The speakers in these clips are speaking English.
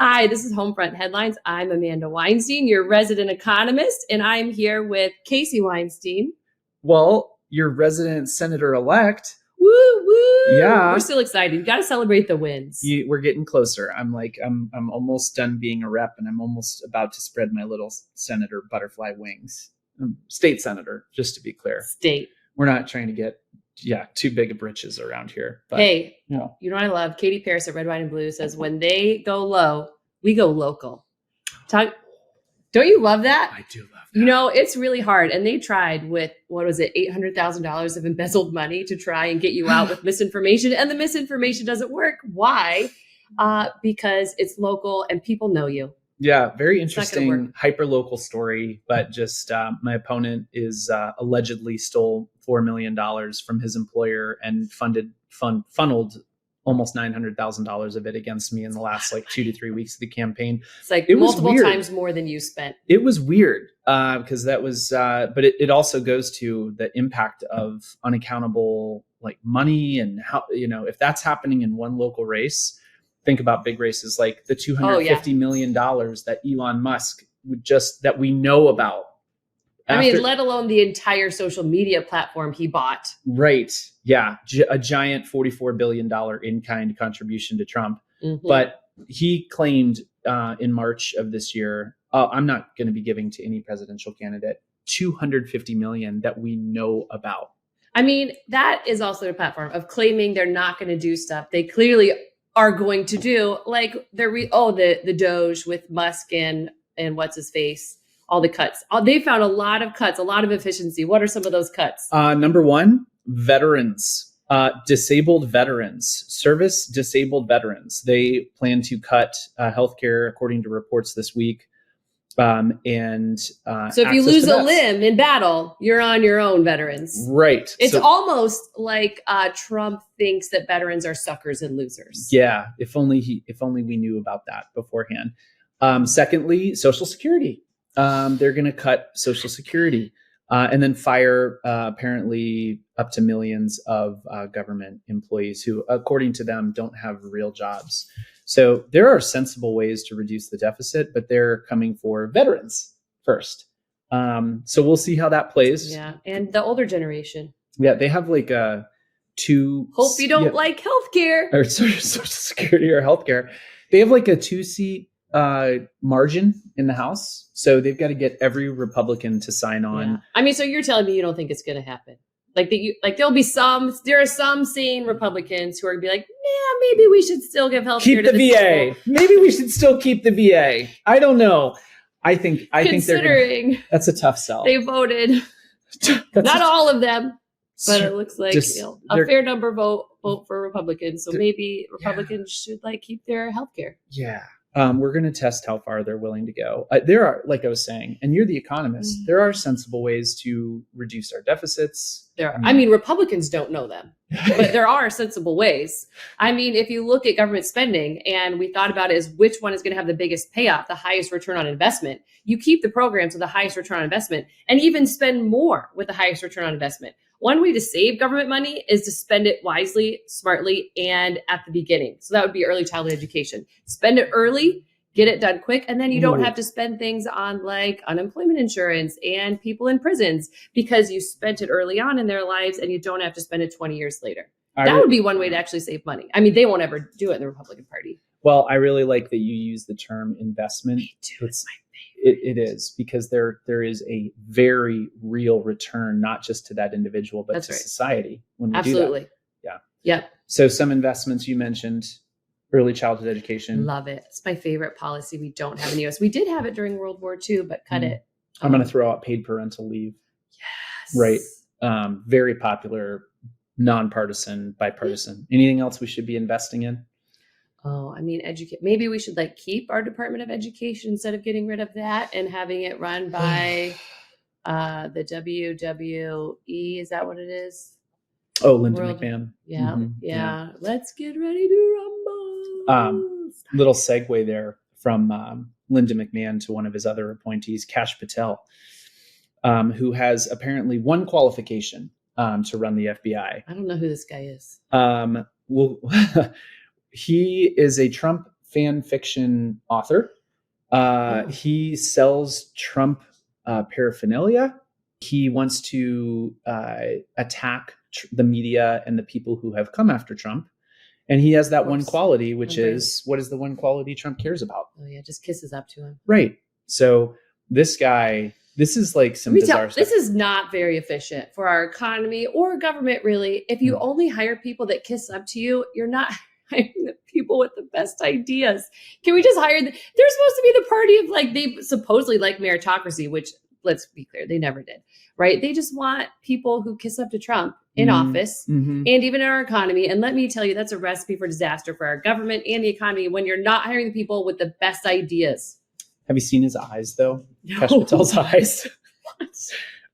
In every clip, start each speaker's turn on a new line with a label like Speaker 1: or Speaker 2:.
Speaker 1: Hi, this is Homefront Headlines. I'm Amanda Weinstein, your resident economist, and I'm here with Casey Weinstein.
Speaker 2: Well, your resident senator-elect.
Speaker 1: Woo, woo.
Speaker 2: Yeah.
Speaker 1: We're still excited. You got to celebrate the wins.
Speaker 2: We're getting closer. I'm almost done being a rep, and I'm almost about to spread my little senator butterfly wings. State senator, just to be clear.
Speaker 1: State.
Speaker 2: We're not trying to get, too big of britches around here. But,
Speaker 1: hey, you know what I love? Katie Pierce at Red, Wine, and Blue says, when they go low, we go local. Don't you love that?
Speaker 2: I do love that.
Speaker 1: You know, it's really hard. And they tried with, $800,000 of embezzled money to try and get you out with misinformation. And the misinformation doesn't work. Why? Because it's local and people know you.
Speaker 2: Yeah, very interesting, hyper-local story. But just my opponent is allegedly stole $4 million from his employer and funneled almost $900,000 of it against me in the last 2 to 3 weeks of the campaign.
Speaker 1: It's like multiple times more than you spent.
Speaker 2: It was weird because that was, but it also goes to the impact of unaccountable money and how, if that's happening in one local race, think about big races like the $250 million that Elon Musk that we know about.
Speaker 1: Let alone the entire social media platform he bought.
Speaker 2: Right. Yeah. A giant $44 billion in-kind contribution to Trump. Mm-hmm. But he claimed in March of this year, I'm not going to be giving to any presidential candidate $250 million that we know about.
Speaker 1: That is also a platform of claiming they're not going to do stuff they clearly are going to do. Like the Doge with Musk and what's his face. All the cuts. They found a lot of cuts, a lot of efficiency. What are some of those cuts?
Speaker 2: Number one, veterans, disabled veterans, service disabled veterans. They plan to cut healthcare, according to reports this week. So
Speaker 1: if you lose a limb in battle, you're on your own, veterans.
Speaker 2: Right.
Speaker 1: It's almost like Trump thinks that veterans are suckers and losers.
Speaker 2: Yeah. If only we knew about that beforehand. Secondly, Social Security. They're going to cut Social Security and then fire apparently up to millions of government employees who, according to them, don't have real jobs. So there are sensible ways to reduce the deficit, but they're coming for veterans first. So we'll see how that plays.
Speaker 1: Yeah. And the older generation.
Speaker 2: Yeah. They have two.
Speaker 1: Hope you don't like healthcare.
Speaker 2: Or Social Security or healthcare. They have a 2-seat margin in the House. So they've got to get every Republican to sign on.
Speaker 1: Yeah. So you're telling me you don't think it's going to happen? There are some sane Republicans who are going to be like, yeah, maybe we should still give health care to the VA.
Speaker 2: Maybe we should still keep the VA. I don't know. I think that's a tough sell.
Speaker 1: They voted. Not all of them, but it looks like a fair number vote for Republicans. So maybe Republicans should keep their health care.
Speaker 2: Yeah. We're going to test how far they're willing to go. There are, like I was saying, and you're the economist, there are sensible ways to reduce our deficits.
Speaker 1: There are. Republicans don't know them, but there are sensible ways. If you look at government spending and we thought about it as which one is going to have the biggest payoff, the highest return on investment, you keep the programs with the highest return on investment and even spend more with the highest return on investment. One way to save government money is to spend it wisely, smartly, and at the beginning. So that would be early childhood education. Spend it early, get it done quick, and then you don't have to spend things on unemployment insurance and people in prisons because you spent it early on in their lives and you don't have to spend it 20 years later. That would be one way to actually save money. They won't ever do it in the Republican Party.
Speaker 2: Well, I really like that you use the term investment.
Speaker 1: Me too. It's my favorite.
Speaker 2: It is, because there is a very real return, not just to that individual, but society when we do that. Yeah.
Speaker 1: Yep.
Speaker 2: So some investments you mentioned, early childhood education.
Speaker 1: Love it. It's my favorite policy we don't have in the US. We did have it during World War II, but cut it.
Speaker 2: I'm going to throw out paid parental leave.
Speaker 1: Yes.
Speaker 2: Right. Very popular, nonpartisan, bipartisan. Anything else we should be investing in?
Speaker 1: Maybe we should keep our Department of Education instead of getting rid of that and having it run by the WWE. Is that what it is?
Speaker 2: Oh, Linda McMahon.
Speaker 1: Yeah. Mm-hmm. Yeah. Let's get ready to rumble.
Speaker 2: Little segue there from Linda McMahon to one of his other appointees, Kash Patel, who has apparently one qualification to run the FBI.
Speaker 1: I don't know who this guy is.
Speaker 2: He is a Trump fan fiction author. He sells Trump paraphernalia. He wants to attack the media and the people who have come after Trump. And he has that one quality, which is, what is the one quality Trump cares about?
Speaker 1: Oh yeah, just kisses up to him.
Speaker 2: Right. So this guy, this is like some bizarre stuff.
Speaker 1: This is not very efficient for our economy or government, really. If you only hire people that kiss up to you, you're not hiring the people with the best ideas. Can we just hire they're supposed to be the party of like, they supposedly like meritocracy, which, let's be clear, they never did, right? They just want people who kiss up to Trump in office and even in our economy. And let me tell you, that's a recipe for disaster for our government and the economy when you're not hiring the people with the best ideas.
Speaker 2: Have you seen his eyes, though?
Speaker 1: No.
Speaker 2: Kash Patel's eyes. What?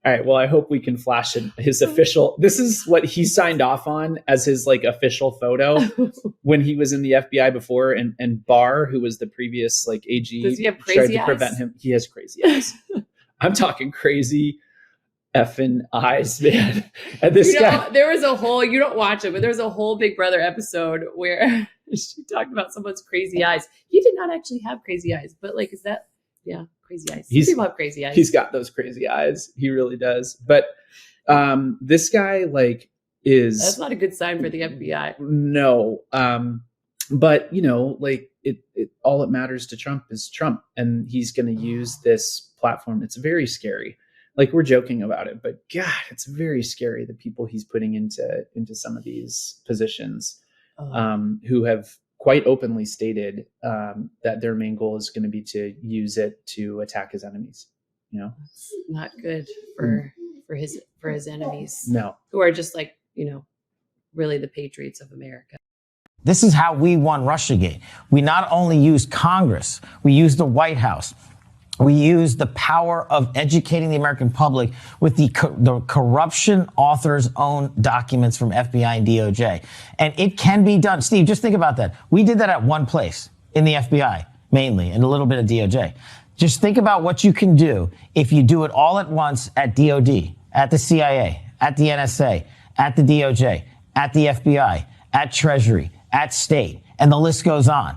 Speaker 2: All right. Well, I hope we can flash his official. This is what he signed off on as his like official photo when he was in the FBI before. And Barr, who was the previous like AG,
Speaker 1: does he have
Speaker 2: tried
Speaker 1: crazy
Speaker 2: to
Speaker 1: eyes?
Speaker 2: Prevent him. He has crazy eyes. I'm talking crazy effing eyes, man. And this guy.
Speaker 1: There was a whole, you don't watch it, but there's a whole Big Brother episode where she talked about someone's crazy eyes. He did not actually have crazy eyes, but like, is that, yeah, crazy eyes. People have crazy eyes.
Speaker 2: He's got those crazy eyes. He really does. But this guy like is.
Speaker 1: That's not a good sign for the FBI.
Speaker 2: No. But you know, like it all that matters to Trump is Trump, and he's going to use this platform. It's very scary. Like we're joking about it, but God, it's very scary. The people he's putting into some of these positions, who have quite openly stated that their main goal is going to be to use it to attack his enemies. You know,
Speaker 1: it's not good for his enemies.
Speaker 2: No,
Speaker 1: who are just like, you know, really the patriots of America.
Speaker 3: This is how we won Russiagate. We not only used Congress, we used the White House. We used the power of educating the American public with the corruption author's own documents from FBI and DOJ. And it can be done. Steve, just think about that. We did that at one place in the FBI, mainly, and a little bit of DOJ. Just think about what you can do if you do it all at once at DOD, at the CIA, at the NSA, at the DOJ, at the FBI, at Treasury, at state, and the list goes on.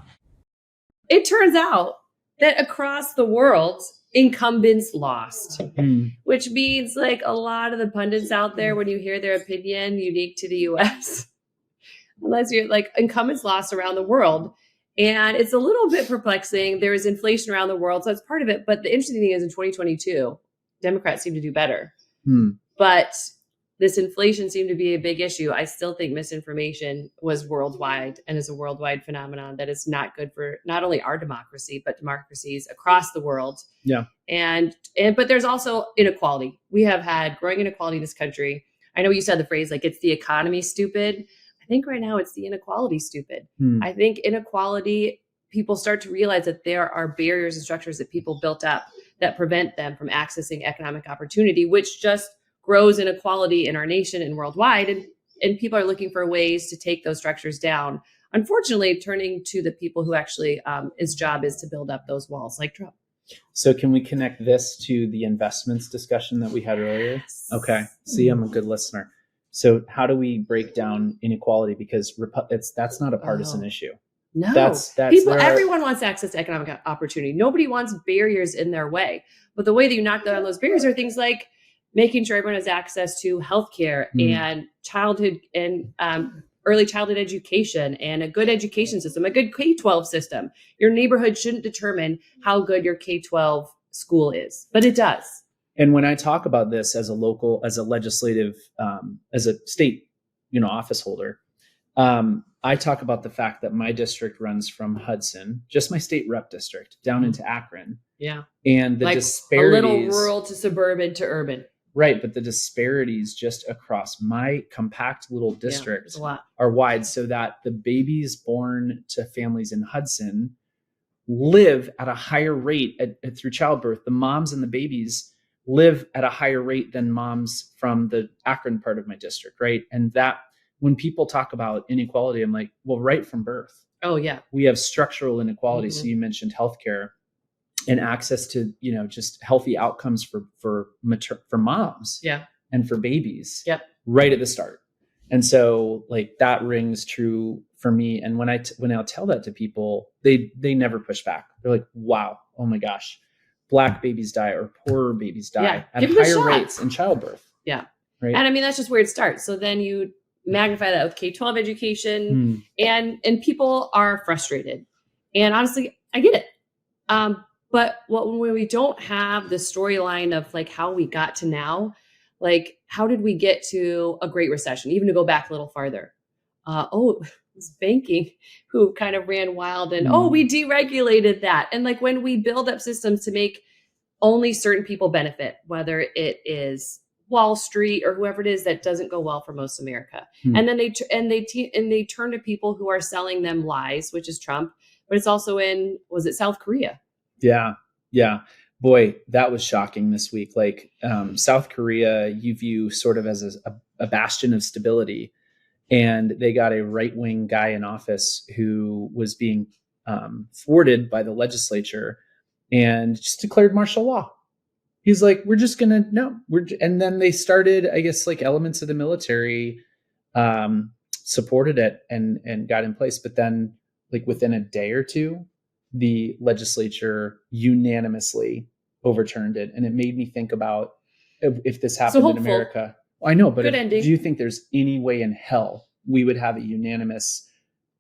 Speaker 1: It turns out that across the world, incumbents lost, which means like a lot of the pundits out there, when you hear their opinion unique to the US, unless you're like, incumbents lost around the world. And it's a little bit perplexing. There is inflation around the world, so that's part of it. But the interesting thing is in 2022, Democrats seem to do better. But this inflation seemed to be a big issue. I still think misinformation was worldwide and is a worldwide phenomenon that is not good for not only our democracy, but democracies across the world.
Speaker 2: Yeah.
Speaker 1: But there's also inequality. We have had growing inequality in this country. I know you said the phrase, like, it's the economy stupid. I think right now it's the inequality stupid. I think inequality, people start to realize that there are barriers and structures that people built up that prevent them from accessing economic opportunity, which just grows inequality in our nation and worldwide. And people are looking for ways to take those structures down. Unfortunately, turning to the people who actually, his job is to build up those walls like Trump.
Speaker 2: So can we connect this to the investments discussion that we had earlier?
Speaker 1: Yes.
Speaker 2: Okay. See, I'm a good listener. So how do we break down inequality? Because that's not a partisan issue.
Speaker 1: No,
Speaker 2: that's
Speaker 1: everyone wants access to economic opportunity. Nobody wants barriers in their way. But the way that you knock down those barriers are things like making sure everyone has access to healthcare and childhood and early childhood education and a good education system, a good K-12 system. Your neighborhood shouldn't determine how good your K-12 school is, but it does.
Speaker 2: And when I talk about this as a local, as a legislative, as a state, office holder, I talk about the fact that my district runs from Hudson, just my state rep district, down into Akron.
Speaker 1: Yeah.
Speaker 2: And the
Speaker 1: like
Speaker 2: disparities,
Speaker 1: a little rural to suburban to urban.
Speaker 2: Right. But the disparities just across my compact little district are wide, so that the babies born to families in Hudson live at a higher rate through childbirth. The moms and the babies live at a higher rate than moms from the Akron part of my district. Right. And that when people talk about inequality, I'm like, well, right from birth.
Speaker 1: Oh, yeah. We
Speaker 2: have structural inequality. So you mentioned healthcare and access to, just healthy outcomes for moms and for babies right at the start. And so like that rings true for me. And when I'll tell that to people, they never push back. They're like, wow, oh my gosh, Black babies die or poorer babies die at higher rates in childbirth.
Speaker 1: Yeah.
Speaker 2: Right.
Speaker 1: And I mean, that's just where it starts. So then you magnify that with K-12 education and people are frustrated. And honestly, I get it. But when we don't have the storyline of like how we got to now, like how did we get to a Great Recession, even to go back a little farther? It was banking who kind of ran wild and, we deregulated that. And like when we build up systems to make only certain people benefit, whether it is Wall Street or whoever it is, that doesn't go well for most America. And then they turn to people who are selling them lies, which is Trump, but it's also was it South Korea?
Speaker 2: Yeah. Boy, that was shocking this week. Like South Korea, you view sort of as a bastion of stability. And they got a right-wing guy in office who was being thwarted by the legislature and just declared martial law. He's like, and then they started, I guess, like elements of the military supported it and got in place. But then like within a day or two, the legislature unanimously overturned it. And it made me think about if this happened in America. I know, but do you think there's any way in hell we would have a unanimous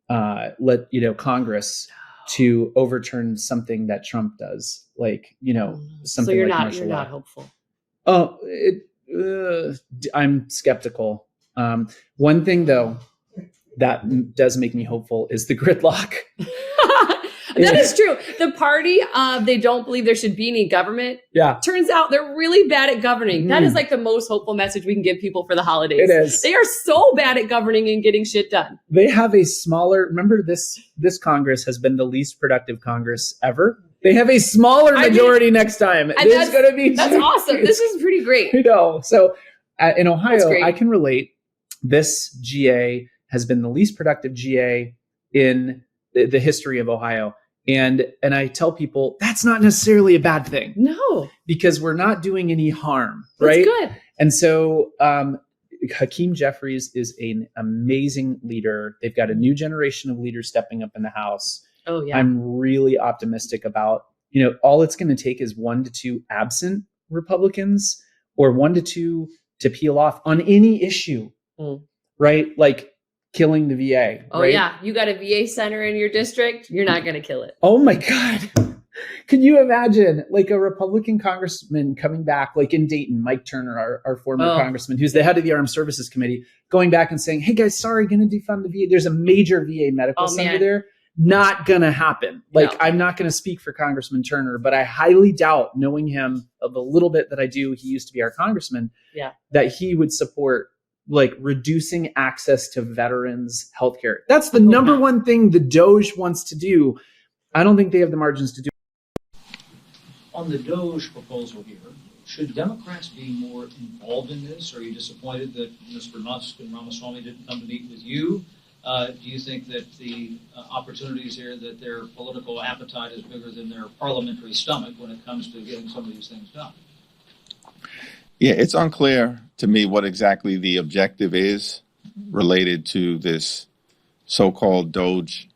Speaker 2: Congress to overturn something that Trump does? Like, something
Speaker 1: so you're
Speaker 2: like
Speaker 1: not,
Speaker 2: martial
Speaker 1: you're
Speaker 2: law.
Speaker 1: not hopeful.
Speaker 2: Oh, I'm skeptical. One thing though that does make me hopeful is the gridlock.
Speaker 1: That is true. The party, they don't believe there should be any government. Yeah. Turns out they're really bad at governing. That is like the most hopeful message we can give people for the holidays.
Speaker 2: It is.
Speaker 1: They are so bad at governing and getting shit done.
Speaker 2: They have remember this Congress has been the least productive Congress ever. They have a smaller majority next time. It's going to be
Speaker 1: That's awesome. This is pretty great.
Speaker 2: So in Ohio, I can relate. This GA has been the least productive GA in the history of Ohio. And I tell people that's not necessarily a bad thing.
Speaker 1: No.
Speaker 2: Because we're not doing any harm, right?
Speaker 1: That's good.
Speaker 2: And so Hakeem Jeffries is an amazing leader. They've got a new generation of leaders stepping up in the House.
Speaker 1: Oh, yeah.
Speaker 2: I'm really optimistic about, all it's going to take is 1 to 2 absent Republicans or 1 to 2 to peel off on any issue, right? Like killing the VA.
Speaker 1: Oh, right? Yeah. You got a VA center in your district. You're not going to kill it.
Speaker 2: Oh, my God. Can you imagine like a Republican congressman coming back, like in Dayton, Mike Turner, our former congressman, who's the head of the Armed Services Committee, going back and saying, hey, guys, sorry, going to defund the VA. There's a major VA medical center there. Not going to happen. Like, no. I'm not going to speak for Congressman Turner, but I highly doubt, knowing him of the little bit that I do, he used to be our congressman, that he would support like reducing access to veterans healthcare. That's the number one thing the Doge wants to do. I don't think they have the margins to do.
Speaker 4: On the Doge proposal here, should Democrats be more involved in this? Are you disappointed that Mr. Musk and Ramaswamy didn't come to meet with you? Do you think that the opportunities here, that their political appetite is bigger than their parliamentary stomach when it comes to getting some of these things done?
Speaker 5: Yeah, it's unclear to me what exactly the objective is related to this so-called Doge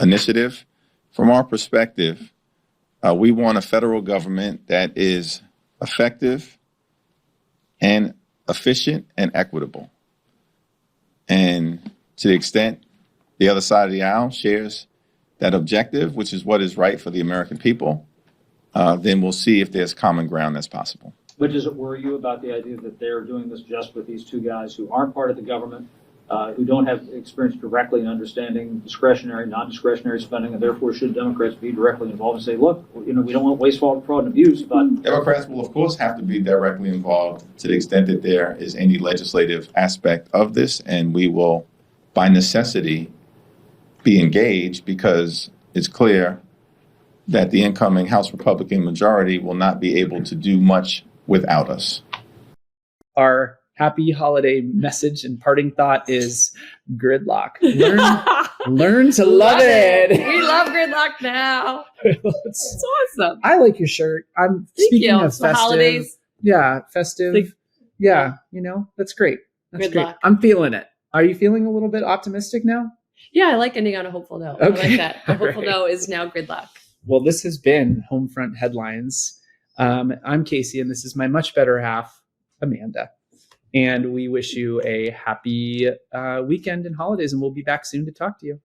Speaker 5: initiative. From our perspective, we want a federal government that is effective and efficient and equitable. And to the extent the other side of the aisle shares that objective, which is what is right for the American people, then we'll see if there's common ground that's possible.
Speaker 4: But does it worry you about the idea that they're doing this just with these two guys who aren't part of the government, who don't have experience directly in understanding discretionary, non-discretionary spending, and therefore should Democrats be directly involved and say, look, we don't want wasteful fraud and abuse, but...
Speaker 5: Democrats will, of course, have to be directly involved to the extent that there is any legislative aspect of this, and we will, by necessity, be engaged because it's clear that the incoming House Republican majority will not be able to do much without us.
Speaker 2: Our happy holiday message and parting thought is gridlock. Learn to love it.
Speaker 1: We love gridlock now. It's awesome.
Speaker 2: I like your shirt. Speaking of festive. Holidays. Yeah, festive. That's great. That's gridlock. Great. I'm feeling it. Are you feeling a little bit optimistic now?
Speaker 1: Yeah, I like ending on a hopeful note. I
Speaker 2: Okay.
Speaker 1: like that. The
Speaker 2: All
Speaker 1: hopeful
Speaker 2: right.
Speaker 1: note is now gridlock.
Speaker 2: Well, this has been Homefront Headlines. I'm Casey, and this is my much better half, Amanda. And we wish you a happy weekend and holidays, and we'll be back soon to talk to you.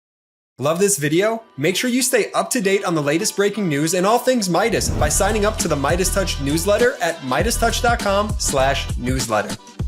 Speaker 6: Love this video? Make sure you stay up to date on the latest breaking news and all things Meidas by signing up to the MeidasTouch newsletter at MeidasTouch.com/newsletter.